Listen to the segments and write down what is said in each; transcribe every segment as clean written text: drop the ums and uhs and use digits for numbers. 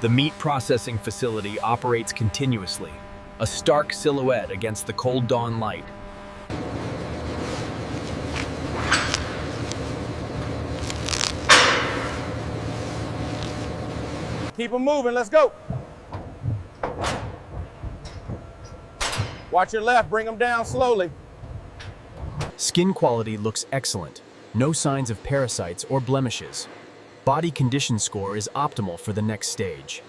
The meat processing facility operates continuously, a stark silhouette against the cold dawn light. Keep them moving, let's go. Watch your left, bring them down slowly. Skin quality looks excellent. No signs of parasites or blemishes. Body condition score is optimal for the next stage.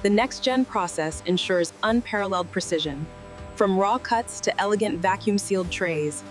The NextGen process ensures unparalleled precision. From raw cuts to elegant vacuum-sealed trays,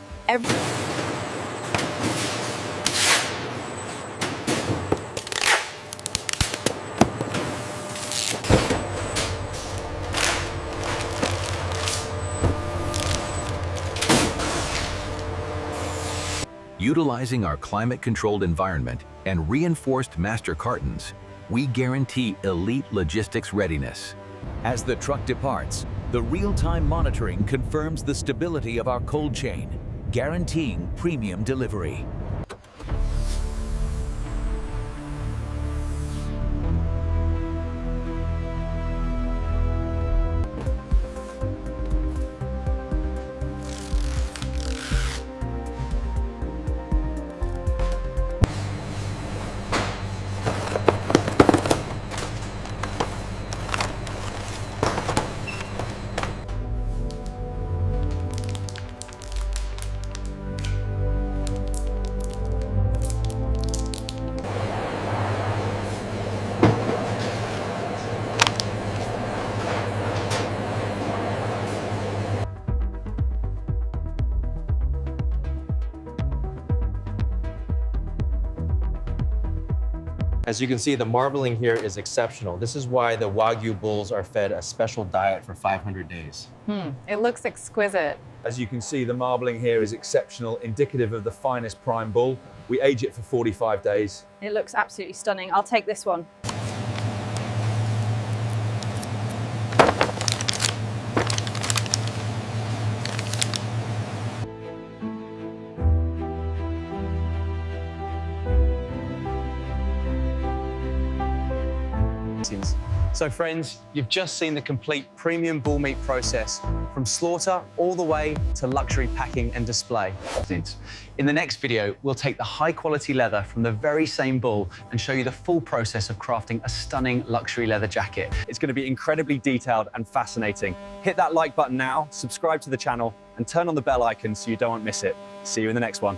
Utilizing our climate-controlled environment and reinforced master cartons, we guarantee elite logistics readiness. As the truck departs, the real-time monitoring confirms the stability of our cold chain, guaranteeing premium delivery. As you can see, the marbling here is exceptional. This is why the Wagyu bulls are fed a special diet for 500 days. It looks exquisite. As you can see, the marbling here is exceptional, indicative of the finest prime bull. We age it for 45 days. It looks absolutely stunning. I'll take this one. So friends, you've just seen the complete premium bull meat process from slaughter all the way to luxury packing and display. In the next video, we'll take the high quality leather from the very same bull and show you the full process of crafting a stunning luxury leather jacket. It's going to be incredibly detailed and fascinating. Hit that like button now, subscribe to the channel, and turn on the bell icon so you don't miss it. See you in the next one.